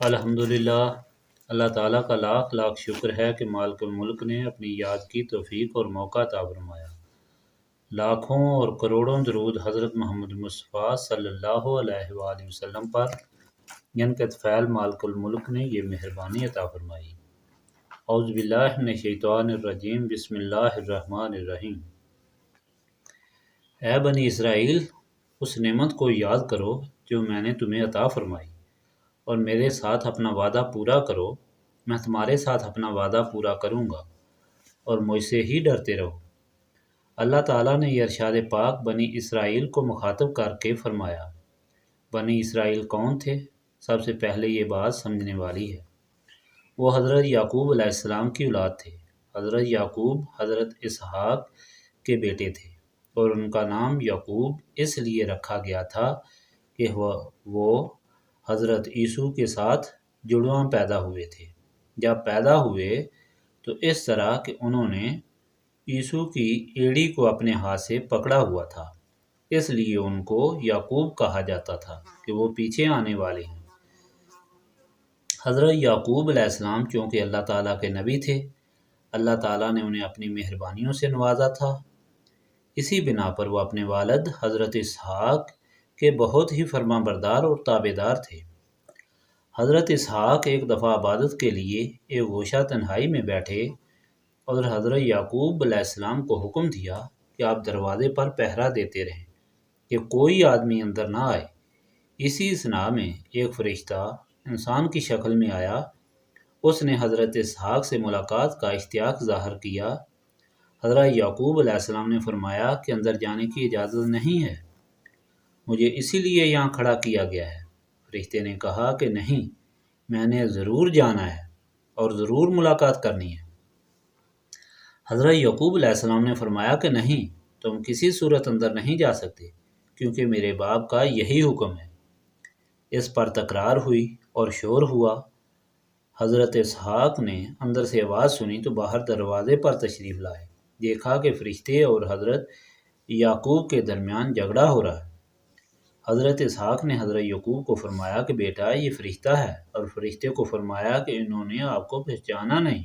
الحمدللہ۔ اللہ تعالیٰ کا لاکھ لاکھ شکر ہے کہ مالک الملک نے اپنی یاد کی توفیق اور موقع عطا فرمایا۔ لاکھوں اور کروڑوں درود حضرت محمد مصطفیٰ صلی اللہ علیہ وآلہ وسلم پر، جن کے طفیل مالک الملک نے یہ مہربانی عطا فرمائی۔ اعوذ باللہ من الشیطان الرجیم، بسم اللہ الرحمن الرحیم۔ اے بنی اسرائیل، اس نعمت کو یاد کرو جو میں نے تمہیں عطا فرمائی، اور میرے ساتھ اپنا وعدہ پورا کرو، میں تمہارے ساتھ اپنا وعدہ پورا کروں گا، اور مجھ سے ہی ڈرتے رہو۔ اللہ تعالیٰ نے یہ ارشاد پاک بنی اسرائیل کو مخاطب کر کے فرمایا۔ بنی اسرائیل کون تھے؟ سب سے پہلے یہ بات سمجھنے والی ہے۔ وہ حضرت یعقوب علیہ السلام کی اولاد تھے۔ حضرت یعقوب حضرت اسحاق کے بیٹے تھے، اور ان کا نام یعقوب اس لیے رکھا گیا تھا کہ وہ حضرت عیسیٰ کے ساتھ جڑواں پیدا ہوئے تھے۔ جب پیدا ہوئے تو اس طرح کہ انہوں نے عیسیٰ کی ایڑی کو اپنے ہاتھ سے پکڑا ہوا تھا، اس لیے ان کو یعقوب کہا جاتا تھا کہ وہ پیچھے آنے والے ہیں۔ حضرت یعقوب علیہ السلام چونکہ اللہ تعالیٰ کے نبی تھے، اللہ تعالیٰ نے انہیں اپنی مہربانیوں سے نوازا تھا۔ اسی بنا پر وہ اپنے والد حضرت اسحاق کے بہت ہی فرما بردار اور تابع دار تھے۔ حضرت اسحاق ایک دفعہ عبادت کے لیے ایک گوشہ تنہائی میں بیٹھے اور حضرت یعقوب علیہ السلام کو حکم دیا کہ آپ دروازے پر پہرا دیتے رہیں کہ کوئی آدمی اندر نہ آئے۔ اسی اثناء میں ایک فرشتہ انسان کی شکل میں آیا۔ اس نے حضرت اسحاق سے ملاقات کا اشتیاق ظاہر کیا۔ حضرت یعقوب علیہ السلام نے فرمایا کہ اندر جانے کی اجازت نہیں ہے، مجھے اسی لیے یہاں کھڑا کیا گیا ہے۔ فرشتے نے کہا کہ نہیں، میں نے ضرور جانا ہے اور ضرور ملاقات کرنی ہے۔ حضرت یعقوب علیہ السلام نے فرمایا کہ نہیں، تم کسی صورت اندر نہیں جا سکتے، کیونکہ میرے باپ کا یہی حکم ہے۔ اس پر تکرار ہوئی اور شور ہوا۔ حضرت اسحاق نے اندر سے آواز سنی تو باہر دروازے پر تشریف لائے۔ دیکھا کہ فرشتے اور حضرت یعقوب کے درمیان جھگڑا ہو رہا ہے۔ حضرت اسحاق نے حضرت یعقوب کو فرمایا کہ بیٹا، یہ فرشتہ ہے، اور فرشتے کو فرمایا کہ انہوں نے آپ کو پہچانا نہیں۔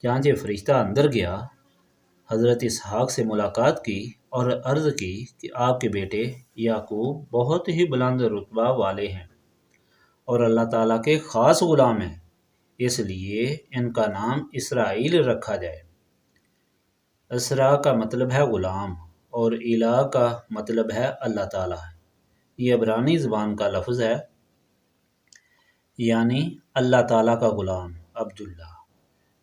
چنانچہ فرشتہ اندر گیا، حضرت اسحاق سے ملاقات کی اور عرض کی کہ آپ کے بیٹے یعقوب بہت ہی بلند رتبہ والے ہیں اور اللہ تعالیٰ کے خاص غلام ہیں، اس لیے ان کا نام اسرائیل رکھا جائے۔ اسرا کا مطلب ہے غلام، اور الہ کا مطلب ہے اللہ تعالیٰ۔ یہ عبرانی زبان کا لفظ ہے، یعنی اللہ تعالیٰ کا غلام عبداللہ۔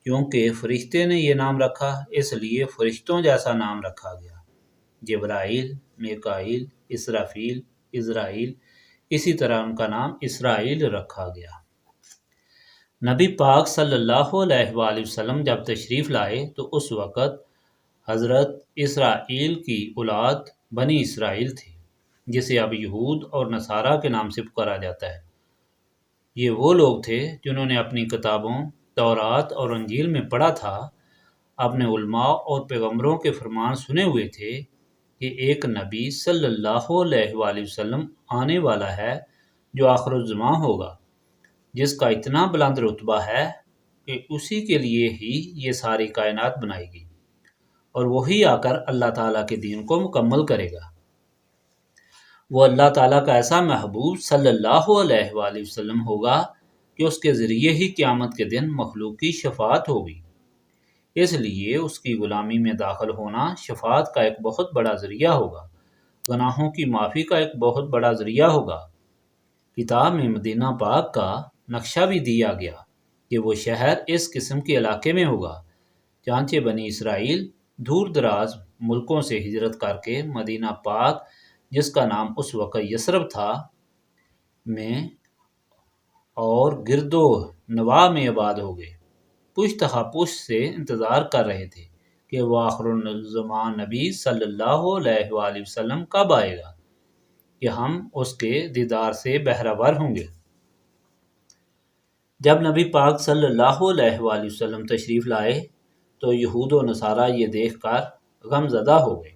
کیونکہ فرشتے نے یہ نام رکھا، اس لیے فرشتوں جیسا نام رکھا گیا۔ جبرائیل، میکائیل، اسرافیل، عزرائیل، اسی طرح ان کا نام اسرائیل رکھا گیا۔ نبی پاک صلی اللہ علیہ وآلہ وسلم جب تشریف لائے تو اس وقت حضرت اسرائیل کی اولاد بنی اسرائیل تھی، جسے اب یہود اور نصارہ کے نام سے پکارا جاتا ہے۔ یہ وہ لوگ تھے جنہوں نے اپنی کتابوں تورات اور انجیل میں پڑھا تھا، اپنے علماء اور پیغمبروں کے فرمان سنے ہوئے تھے کہ ایک نبی صلی اللہ علیہ وآلہ وسلم آنے والا ہے جو آخر الزمان ہوگا، جس کا اتنا بلند رتبہ ہے کہ اسی کے لیے ہی یہ ساری کائنات بنائی گئی، اور وہی آ کر اللہ تعالیٰ کے دین کو مکمل کرے گا۔ وہ اللہ تعالیٰ کا ایسا محبوب صلی اللہ علیہ وآلہ وسلم ہوگا کہ اس کے ذریعے ہی قیامت کے دن مخلوق کی شفاعت ہوگی۔ اس لیے اس کی غلامی میں داخل ہونا شفاعت کا ایک بہت بڑا ذریعہ ہوگا، گناہوں کی معافی کا ایک بہت بڑا ذریعہ ہوگا۔ کتاب میں مدینہ پاک کا نقشہ بھی دیا گیا کہ وہ شہر اس قسم کے علاقے میں ہوگا۔ چنانچہ بنی اسرائیل دور دراز ملکوں سے ہجرت کر کے مدینہ پاک، جس کا نام اس وقت یثرب تھا، میں اور گرد و نواح میں آباد ہو گئے۔ پشت ہا پشت سے انتظار کر رہے تھے کہ وہ آخر الزمان نبی صلی اللہ علیہ وآلہ وسلم کب آئے گا کہ ہم اس کے دیدار سے بہرہ ہوں گے۔ جب نبی پاک صلی اللہ علیہ وآلہ وسلم تشریف لائے تو یہود و نصارہ یہ دیکھ کر غم زدہ ہو گئے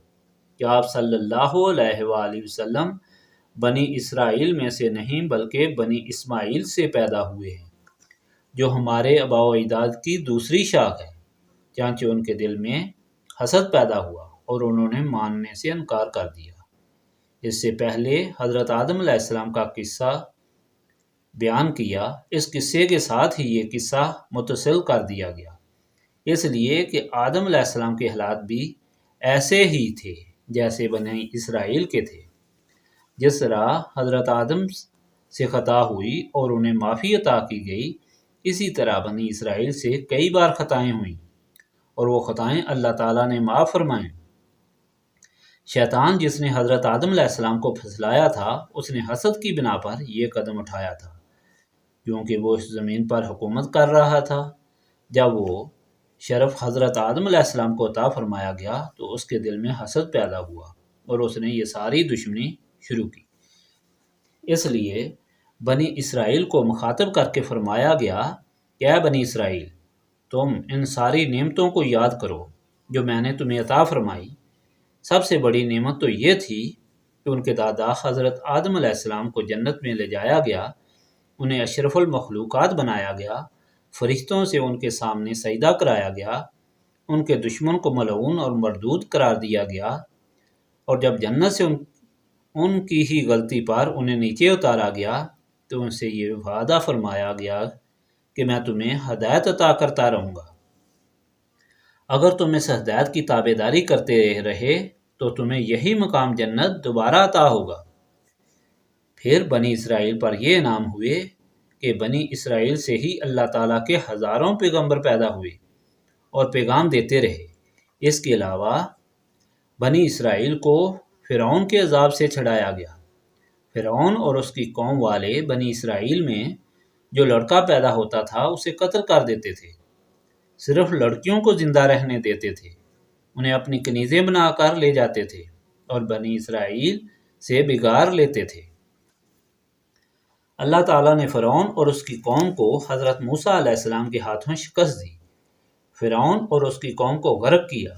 کہ آپ صلی اللہ علیہ وآلہ وسلم بنی اسرائیل میں سے نہیں بلکہ بنی اسماعیل سے پیدا ہوئے ہیں، جو ہمارے آباء و اجداد کی دوسری شاخ ہے۔ چنانچہ ان کے دل میں حسد پیدا ہوا اور انہوں نے ماننے سے انکار کر دیا۔ اس سے پہلے حضرت آدم علیہ السلام کا قصہ بیان کیا۔ اس قصے کے ساتھ ہی یہ قصہ متصل کر دیا گیا، اس لیے کہ آدم علیہ السلام کے حالات بھی ایسے ہی تھے جیسے بنی اسرائیل کے تھے۔ جس طرح حضرت آدم سے خطا ہوئی اور انہیں معافی عطا کی گئی، اسی طرح بنی اسرائیل سے کئی بار خطائیں ہوئیں اور وہ خطائیں اللہ تعالیٰ نے معاف فرمائیں۔ شیطان جس نے حضرت آدم علیہ السلام کو پھسلایا تھا، اس نے حسد کی بنا پر یہ قدم اٹھایا تھا، کیونکہ وہ اس زمین پر حکومت کر رہا تھا۔ جب وہ شرف حضرت آدم علیہ السلام کو عطا فرمایا گیا تو اس کے دل میں حسد پیدا ہوا اور اس نے یہ ساری دشمنی شروع کی۔ اس لیے بنی اسرائیل کو مخاطب کر کے فرمایا گیا کہ اے بنی اسرائیل، تم ان ساری نعمتوں کو یاد کرو جو میں نے تمہیں عطا فرمائی۔ سب سے بڑی نعمت تو یہ تھی کہ ان کے دادا حضرت آدم علیہ السلام کو جنت میں لے جایا گیا، انہیں اشرف المخلوقات بنایا گیا، فرشتوں سے ان کے سامنے سجدہ کرایا گیا، ان کے دشمن کو ملعون اور مردود قرار دیا گیا، اور جب جنت سے ان کی ہی غلطی پر انہیں نیچے اتارا گیا تو ان سے یہ وعدہ فرمایا گیا کہ میں تمہیں ہدایت عطا کرتا رہوں گا۔ اگر تم اس ہدایت کی تابع داری کرتے رہے تو تمہیں یہی مقام جنت دوبارہ عطا ہوگا۔ پھر بنی اسرائیل پر یہ انعام ہوئے کہ بنی اسرائیل سے ہی اللہ تعالیٰ کے ہزاروں پیغمبر پیدا ہوئے اور پیغام دیتے رہے۔ اس کے علاوہ بنی اسرائیل کو فرعون کے عذاب سے چھڑایا گیا۔ فرعون اور اس کی قوم والے بنی اسرائیل میں جو لڑکا پیدا ہوتا تھا اسے قتل کر دیتے تھے، صرف لڑکیوں کو زندہ رہنے دیتے تھے، انہیں اپنی کنیزیں بنا کر لے جاتے تھے اور بنی اسرائیل سے بگاڑ لیتے تھے۔ اللہ تعالیٰ نے فرعون اور اس کی قوم کو حضرت موسیٰ علیہ السلام کے ہاتھوں شکست دی۔ فرعون اور اس کی قوم کو غرق کیا،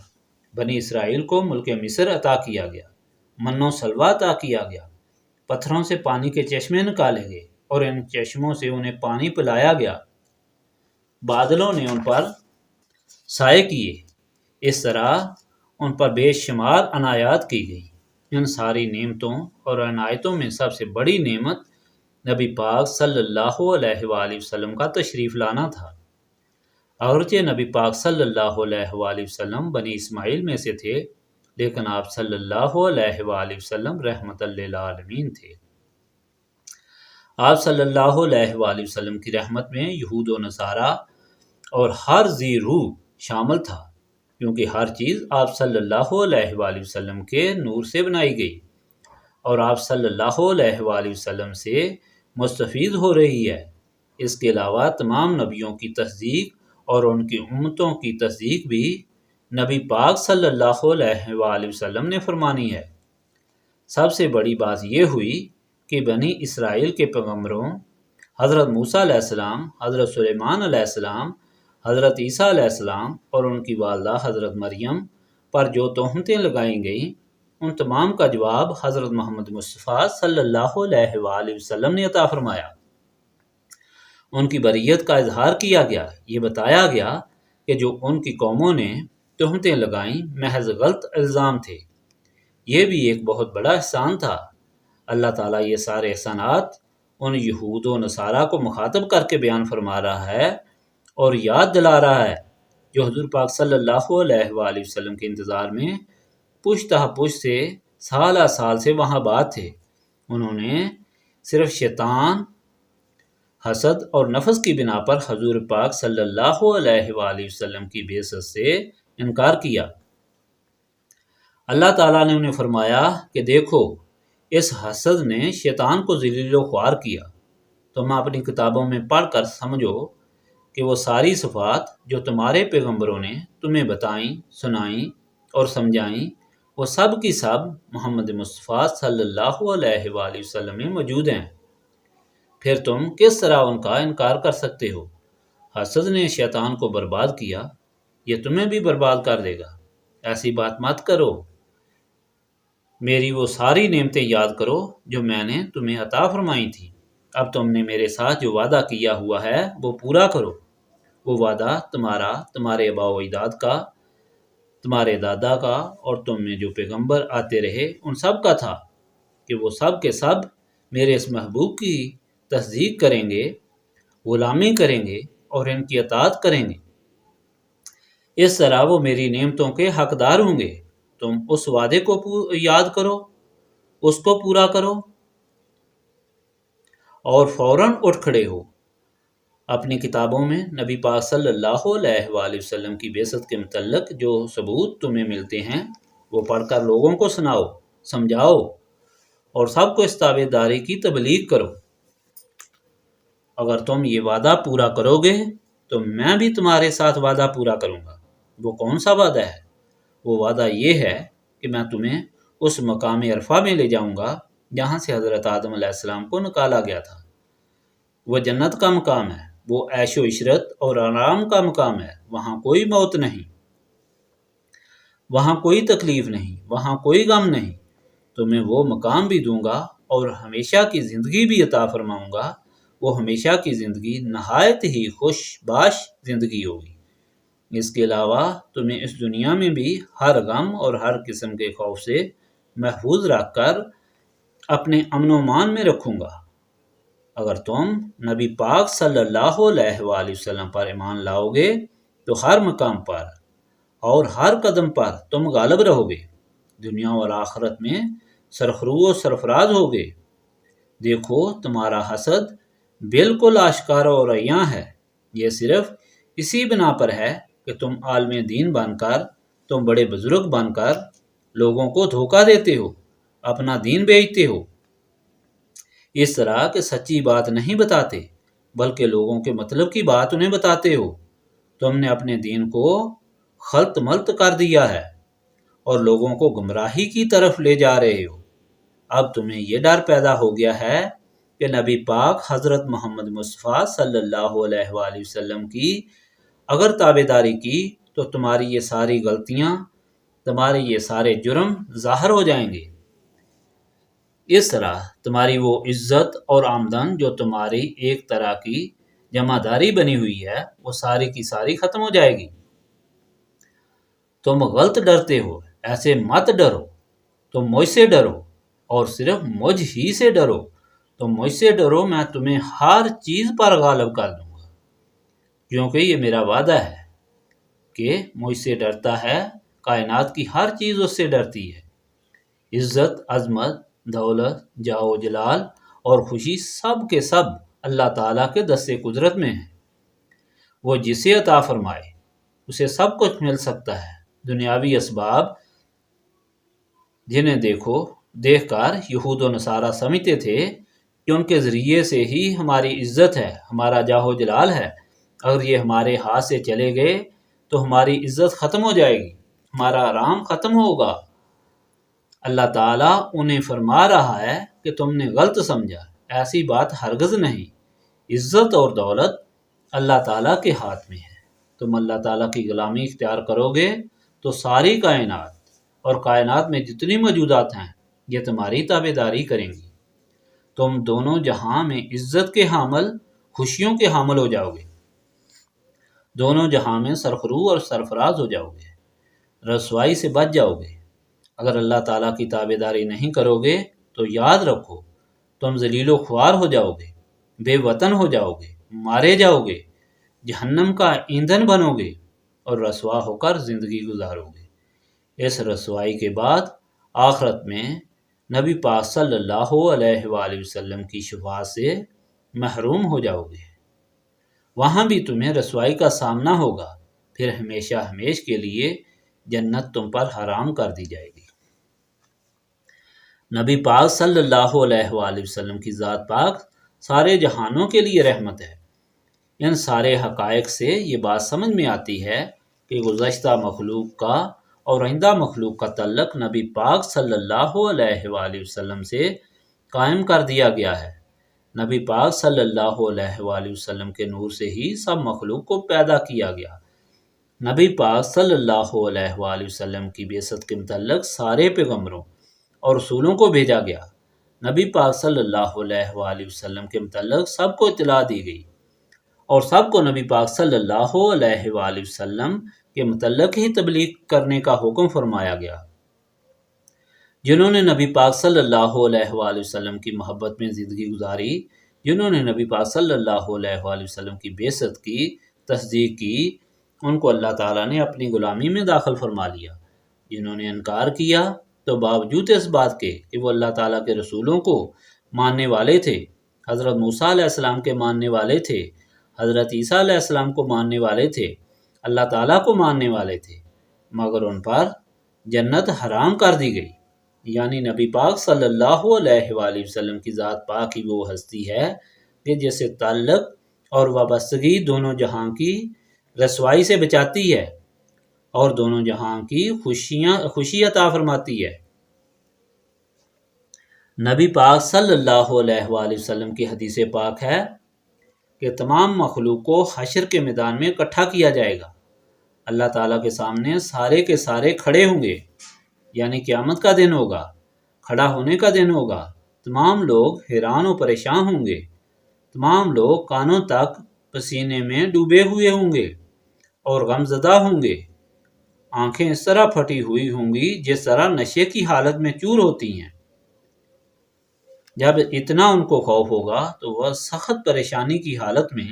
بنی اسرائیل کو ملک مصر عطا کیا گیا، من و سلوہ عطا کیا گیا، پتھروں سے پانی کے چشمے نکالے گئے اور ان چشموں سے انہیں پانی پلایا گیا، بادلوں نے ان پر سائے کیے، اس طرح ان پر بے شمار عنایات کی گئی۔ ان ساری نعمتوں اور عنایتوں میں سب سے بڑی نعمت نبی پاک صلی اللہ علیہ وآلہ وسلم کا تشریف لانا تھا۔ اگرچہ نبی پاک صلی اللہ علیہ وآلہ وسلم بنی اسماعیل میں سے تھے، لیکن آپ صلی اللہ علیہ وآلہ وسلم رحمت للعالمین تھے۔ آپ صلی اللہ علیہ وآلہ وسلم کی رحمت میں یہود و نصارہ اور ہر ذی روح شامل تھا، کیونکہ ہر چیز آپ صلی اللہ علیہ وآلہ وسلم کے نور سے بنائی گئی اور آپ صلی اللہ علیہ وآلہ وسلم سے مستفید ہو رہی ہے۔ اس کے علاوہ تمام نبیوں کی تصدیق اور ان کی امتوں کی تصدیق بھی نبی پاک صلی اللہ علیہ وآلہ وسلم نے فرمانی ہے۔ سب سے بڑی بات یہ ہوئی کہ بنی اسرائیل کے پیغمبروں حضرت موسیٰ علیہ السلام، حضرت سلیمان علیہ السلام، حضرت عیسیٰ علیہ السلام اور ان کی والدہ حضرت مریم پر جو تہمتیں لگائیں گئیں، ان تمام کا جواب حضرت محمد مصطفیٰ صلی اللہ علیہ وآلہ وسلم نے عطا فرمایا۔ ان کی بریت کا اظہار کیا گیا، یہ بتایا گیا کہ جو ان کی قوموں نے تہمتیں لگائیں محض غلط الزام تھے۔ یہ بھی ایک بہت بڑا احسان تھا۔ اللہ تعالیٰ یہ سارے احسانات ان یہود و نصارہ کو مخاطب کر کے بیان فرما رہا ہے اور یاد دلا رہا ہے، جو حضور پاک صلی اللہ علیہ وآلہ وسلم کے انتظار میں پشتہ پشت سے سالہ سال سے وہاں بات تھے۔ انہوں نے صرف شیطان، حسد اور نفس کی بنا پر حضور پاک صلی اللہ علیہ وآلہ وسلم کی بعثت سے انکار کیا۔ اللہ تعالیٰ نے انہیں فرمایا کہ دیکھو، اس حسد نے شیطان کو ذلیل و خوار کیا۔ تم اپنی کتابوں میں پڑھ کر سمجھو کہ وہ ساری صفات جو تمہارے پیغمبروں نے تمہیں بتائیں، سنائیں اور سمجھائیں، وہ سب کی سب محمد مصطفیٰ صلی اللہ علیہ وآلہ وسلم میں موجود ہیں۔ پھر تم کس طرح ان کا انکار کر سکتے ہو؟ حسد نے شیطان کو برباد کیا، یہ تمہیں بھی برباد کر دے گا۔ ایسی بات مت کرو۔ میری وہ ساری نعمتیں یاد کرو جو میں نے تمہیں عطا فرمائی تھی۔ اب تم نے میرے ساتھ جو وعدہ کیا ہوا ہے وہ پورا کرو۔ وہ وعدہ تمہارا، تمہارے آباء و اجداد کا، تمہارے دادا کا اور تم میں جو پیغمبر آتے رہے ان سب کا تھا کہ وہ سب کے سب میرے اس محبوب کی تصدیق کریں گے، غلامی کریں گے اور ان کی اطاعت کریں گے۔ اس طرح وہ میری نعمتوں کے حقدار ہوں گے۔ تم اس وعدے کو یاد کرو، اس کو پورا کرو اور فوراً اٹھ کھڑے ہو۔ اپنی کتابوں میں نبی پاک صلی اللہ علیہ وآلہ وسلم کی بعثت کے متعلق جو ثبوت تمہیں ملتے ہیں وہ پڑھ کر لوگوں کو سناؤ، سمجھاؤ اور سب کو اس تابع داری کی تبلیغ کرو۔ اگر تم یہ وعدہ پورا کرو گے تو میں بھی تمہارے ساتھ وعدہ پورا کروں گا۔ وہ کون سا وعدہ ہے؟ وہ وعدہ یہ ہے کہ میں تمہیں اس مقام عرفہ میں لے جاؤں گا جہاں سے حضرت آدم علیہ السلام کو نکالا گیا تھا۔ وہ جنت کا مقام ہے، وہ عیش و عشرت اور آرام کا مقام ہے۔ وہاں کوئی موت نہیں، وہاں کوئی تکلیف نہیں، وہاں کوئی غم نہیں۔ تمہیں وہ مقام بھی دوں گا اور ہمیشہ کی زندگی بھی عطا فرماؤں گا۔ وہ ہمیشہ کی زندگی نہایت ہی خوش باش زندگی ہوگی۔ اس کے علاوہ تمہیں اس دنیا میں بھی ہر غم اور ہر قسم کے خوف سے محفوظ رکھ کر اپنے امن و امان میں رکھوں گا۔ اگر تم نبی پاک صلی اللہ علیہ وآلہ وسلم پر ایمان لاؤ گے تو ہر مقام پر اور ہر قدم پر تم غالب رہو گے، دنیا اور آخرت میں سرخرو و سرفراز ہوگے۔ دیکھو تمہارا حسد بالکل آشکارا اور عیاں ہے، یہ صرف اسی بنا پر ہے کہ تم عالم دین بن کر، تم بڑے بزرگ بن کر لوگوں کو دھوکہ دیتے ہو، اپنا دین بیچتے ہو، اس طرح کہ سچی بات نہیں بتاتے بلکہ لوگوں کے مطلب کی بات انہیں بتاتے ہو۔ تم نے اپنے دین کو خلط ملط کر دیا ہے اور لوگوں کو گمراہی کی طرف لے جا رہے ہو۔ اب تمہیں یہ ڈر پیدا ہو گیا ہے کہ نبی پاک حضرت محمد مصطفیٰ صلی اللہ علیہ وآلہ وسلم کی اگر تابع داری کی تو تمہاری یہ ساری غلطیاں، تمہارے یہ سارے جرم ظاہر ہو جائیں گے۔ اس طرح تمہاری وہ عزت اور آمدن جو تمہاری ایک طرح کی جمع داری بنی ہوئی ہے وہ ساری کی ساری ختم ہو جائے گی۔ تم غلط ڈرتے ہو، ایسے مت ڈرو۔ تم مجھ سے ڈرو اور صرف مجھ ہی سے ڈرو۔ تم مجھ سے ڈرو، میں تمہیں ہر چیز پر غالب کر دوں گا، کیونکہ یہ میرا وعدہ ہے کہ مجھ سے ڈرتا ہے کائنات کی ہر چیز اس سے ڈرتی ہے۔ عزت، عظمت، دولت، جاہ و جلال اور خوشی سب کے سب اللہ تعالیٰ کے دست قدرت میں ہیں۔ وہ جسے عطا فرمائے اسے سب کچھ مل سکتا ہے۔ دنیاوی اسباب جنہیں دیکھ کر یہود و نصارہ سمجھتے تھے کہ ان کے ذریعے سے ہی ہماری عزت ہے، ہمارا جاہ و جلال ہے، اگر یہ ہمارے ہاتھ سے چلے گئے تو ہماری عزت ختم ہو جائے گی، ہمارا آرام ختم ہوگا۔ اللہ تعالیٰ انہیں فرما رہا ہے کہ تم نے غلط سمجھا، ایسی بات ہرگز نہیں۔ عزت اور دولت اللہ تعالیٰ کے ہاتھ میں ہے۔ تم اللہ تعالیٰ کی غلامی اختیار کرو گے تو ساری کائنات اور کائنات میں جتنی موجودات ہیں یہ تمہاری تابع داری کریں گی۔ تم دونوں جہاں میں عزت کے حامل، خوشیوں کے حامل ہو جاؤ گے، دونوں جہاں میں سرخرو اور سرفراز ہو جاؤ گے، رسوائی سے بچ جاؤ گے۔ اگر اللہ تعالیٰ کی تابع داری نہیں کرو گے تو یاد رکھو تم ذلیل و خوار ہو جاؤ گے، بے وطن ہو جاؤ گے، مارے جاؤ گے، جہنم کا ایندھن بنو گے اور رسوا ہو کر زندگی گزارو گے۔ اس رسوائی کے بعد آخرت میں نبی پاک صلی اللہ علیہ وآلہ وسلم کی شفاعت سے محروم ہو جاؤ گے۔ وہاں بھی تمہیں رسوائی کا سامنا ہوگا، پھر ہمیشہ ہمیش کے لیے جنت تم پر حرام کر دی جائے گی۔ نبی پاک صلی اللہ علیہ وآلہ وسلم کی ذات پاک سارے جہانوں کے لیے رحمت ہے۔ ان سارے حقائق سے یہ بات سمجھ میں آتی ہے کہ گزشتہ مخلوق کا اور آئندہ مخلوق کا تعلق نبی پاک صلی اللہ علیہ وآلہ وسلم سے قائم کر دیا گیا ہے۔ نبی پاک صلی اللہ علیہ وآلہ وسلم کے نور سے ہی سب مخلوق کو پیدا کیا گیا۔ نبی پاک صلی اللہ علیہ وآلہ وسلم کی بعثت کے متعلق سارے پیغمبروں اور رسولوں کو بھیجا گیا۔ نبی پاک صلی اللہ علیہ وآلہ وسلم کے متعلق سب کو اطلاع دی گئی اور سب کو نبی پاک صلی اللہ علیہ وآلہ وسلم کے متعلق ہی تبلیغ کرنے کا حکم فرمایا گیا۔ جنہوں نے نبی پاک صلی اللہ علیہ وآلہ وسلم کی محبت میں زندگی گزاری، جنہوں نے نبی پاک صلی اللہ علیہ وآلہ وسلم کی بعثت کی، تصدیق کی، ان کو اللہ تعالیٰ نے اپنی غلامی میں داخل فرما لیا۔ جنہوں نے انکار کیا تو باوجود اس بات کے کہ وہ اللہ تعالیٰ کے رسولوں کو ماننے والے تھے، حضرت موسیٰ علیہ السلام کے ماننے والے تھے، حضرت عیسیٰ علیہ السلام کو ماننے والے تھے، اللہ تعالیٰ کو ماننے والے تھے، مگر ان پر جنت حرام کر دی گئی۔ یعنی نبی پاک صلی اللہ علیہ وآلہ وسلم کی ذات پاک ہی وہ ہستی ہے کہ جسے تعلق اور وابستگی دونوں جہاں کی رسوائی سے بچاتی ہے اور دونوں جہاں کی خوشی عطا فرماتی ہے۔ نبی پاک صلی اللہ علیہ وآلہ وسلم کی حدیث پاک ہے کہ تمام مخلوق کو حشر کے میدان میں اکٹھا کیا جائے گا۔ اللہ تعالیٰ کے سامنے سارے کے سارے کھڑے ہوں گے، یعنی قیامت کا دن ہوگا، کھڑا ہونے کا دن ہوگا۔ تمام لوگ حیران و پریشان ہوں گے، تمام لوگ کانوں تک پسینے میں ڈوبے ہوئے ہوں گے اور غم زدہ ہوں گے۔ آنکھیں اس طرح پھٹی ہوئی ہوں گی جس طرح نشے کی حالت میں چور ہوتی ہیں۔ جب اتنا ان کو خوف ہوگا تو وہ سخت پریشانی کی حالت میں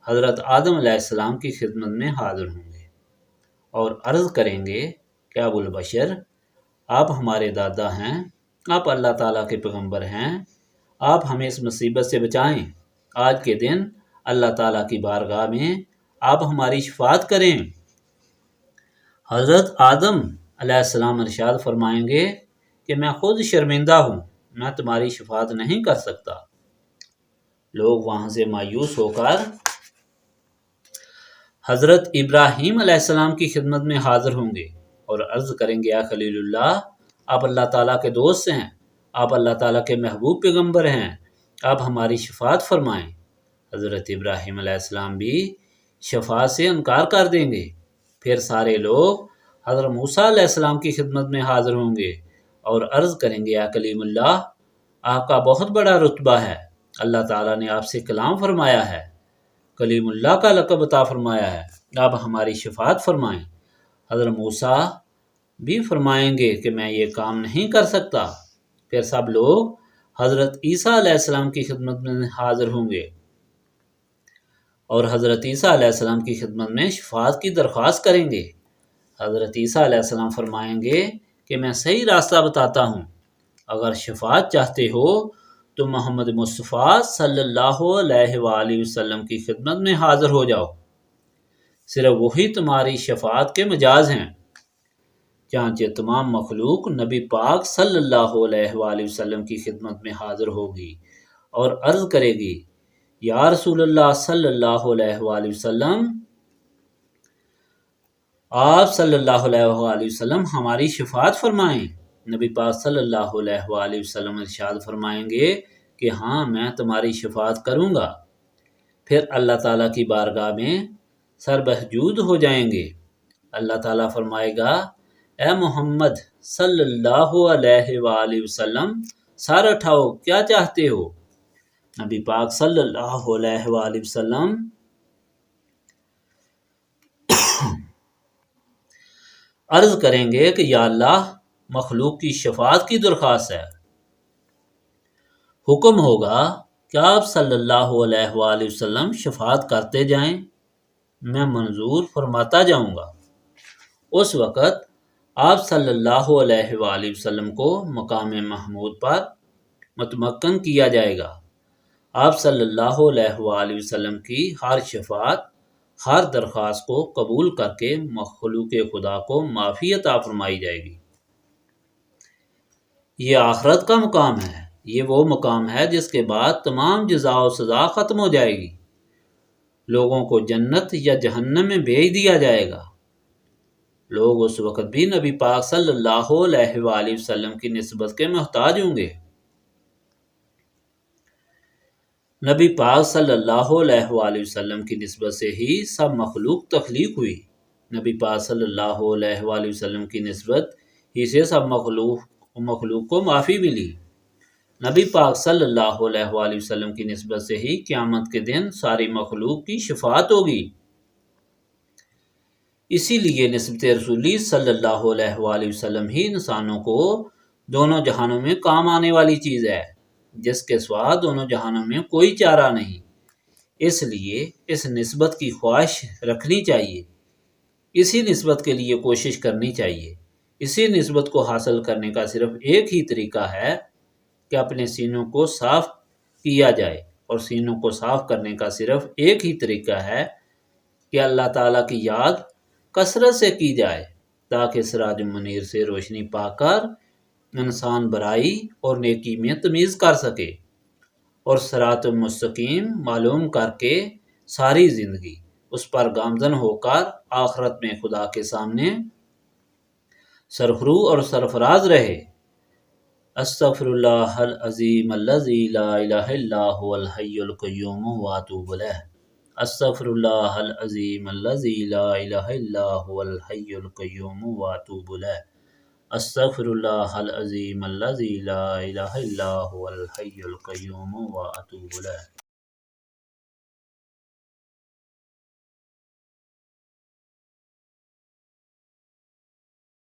حضرت آدم علیہ السلام کی خدمت میں حاضر ہوں گے اور عرض کریں گے کہ ابو البشر، آپ ہمارے دادا ہیں، آپ اللہ تعالیٰ کے پیغمبر ہیں، آپ ہمیں اس مصیبت سے بچائیں۔ آج کے دن اللہ تعالیٰ کی بارگاہ میں آپ ہماری شفاعت کریں۔ حضرت آدم علیہ السلام ارشاد فرمائیں گے کہ میں خود شرمندہ ہوں، میں تمہاری شفاعت نہیں کر سکتا۔ لوگ وہاں سے مایوس ہو کر حضرت ابراہیم علیہ السلام کی خدمت میں حاضر ہوں گے اور عرض کریں گے، یا خلیل اللہ، آپ اللہ تعالیٰ کے دوست ہیں، آپ اللہ تعالیٰ کے محبوب پیغمبر ہیں، آپ ہماری شفاعت فرمائیں۔ حضرت ابراہیم علیہ السلام بھی شفاعت سے انکار کر دیں گے۔ پھر سارے لوگ حضرت موسیٰ علیہ السلام کی خدمت میں حاضر ہوں گے اور عرض کریں گے، یا کلیم اللہ، آپ کا بہت بڑا رتبہ ہے، اللہ تعالیٰ نے آپ سے کلام فرمایا ہے، کلیم اللہ کا لقب عطا فرمایا ہے، آپ ہماری شفاعت فرمائیں۔ حضرت موسیٰ بھی فرمائیں گے کہ میں یہ کام نہیں کر سکتا۔ پھر سب لوگ حضرت عیسیٰ علیہ السلام کی خدمت میں حاضر ہوں گے اور حضرت عیسیٰ علیہ السلام کی خدمت میں شفاعت کی درخواست کریں گے۔ حضرت عیسیٰ علیہ السلام فرمائیں گے کہ میں صحیح راستہ بتاتا ہوں، اگر شفاعت چاہتے ہو تو محمد مصطفیٰ صلی اللہ علیہ وآلہ وسلم کی خدمت میں حاضر ہو جاؤ، صرف وہی تمہاری شفاعت کے مجاز ہیں۔ چانچہ تمام مخلوق نبی پاک صلی اللہ علیہ وآلہ وسلم کی خدمت میں حاضر ہوگی اور عرض کرے گی، یا رسول اللہ صلی اللہ علیہ وآلہ وسلم، آپ صلی اللہ علیہ وآلہ وسلم ہماری شفاعت فرمائیں۔ نبی پاک صلی اللہ علیہ وآلہ وسلم ارشاد فرمائیں گے کہ ہاں، میں تمہاری شفاعت کروں گا۔ پھر اللہ تعالیٰ کی بارگاہ میں سر بسجود ہو جائیں گے۔ اللہ تعالیٰ فرمائے گا، اے محمد صلی اللہ علیہ وآلہ وسلم، سر اٹھاؤ، کیا چاہتے ہو؟ نبی پاک صلی اللہ علیہ وآلہ وسلم عرض کریں گے کہ یا اللہ، مخلوق کی شفاعت کی درخواست ہے۔ حکم ہوگا کہ آپ صلی اللہ علیہ وآلہ وسلم شفاعت کرتے جائیں، میں منظور فرماتا جاؤں گا۔ اس وقت آپ صلی اللہ علیہ وآلہ وسلم کو مقام محمود پر متمکن کیا جائے گا۔ آپ صلی اللہ علیہ وآلہ وسلم کی ہر شفاعت، ہر درخواست کو قبول کر کے مخلوق خدا کو معافی عطا فرمائی جائے گی۔ یہ آخرت کا مقام ہے، یہ وہ مقام ہے جس کے بعد تمام جزا و سزا ختم ہو جائے گی، لوگوں کو جنت یا جہنم میں بھیج دیا جائے گا۔ لوگ اس وقت بھی نبی پاک صلی اللہ علیہ وآلہ وسلم کی نسبت کے محتاج ہوں گے۔ نبی پاک صلی اللہ علیہ وآلہ وسلم کی نسبت سے ہی سب مخلوق تخلیق ہوئی، نبی پاک صلی اللہ علیہ وآلہ وسلم کی نسبت ہی سے سب مخلوق اور مخلوق کو معافی ملی۔ نبی پاک صلی اللہ علیہ وآلہ وسلم کی نسبت سے ہی قیامت کے دن ساری مخلوق کی شفاعت ہوگی۔ اسی لیے نسبت رسولی صلی اللہ علیہ وآلہ وسلم ہی انسانوں کو دونوں جہانوں میں کام آنے والی چیز ہے، جس کے سوا دونوں جہانوں میں کوئی چارہ نہیں۔ اس لیے اس نسبت کی خواہش رکھنی چاہیے، اسی نسبت کے لیے کوشش کرنی چاہیے۔ اسی نسبت کو حاصل کرنے کا صرف ایک ہی طریقہ ہے کہ اپنے سینوں کو صاف کیا جائے، اور سینوں کو صاف کرنے کا صرف ایک ہی طریقہ ہے کہ اللہ تعالیٰ کی یاد کثرت سے کی جائے، تاکہ سراج منیر سے روشنی پا کر انسان برائی اور نیکی میں تمیز کر سکے، اور صراط مستقیم معلوم کر کے ساری زندگی اس پر گامزن ہو کر آخرت میں خدا کے سامنے سرخرو اور سرفراز رہے۔ استغفر اللہ العظیم الذی لا الہ الا هو الحی القیوم واتوب الیہ۔ استغفر اللہ العظیم الذی لا الہ الا هو الحی القیوم واتوب الیہ۔ استغفر اللہ العظیم الذی لا الہ الا هو الحی القیوم واتوب الیہ۔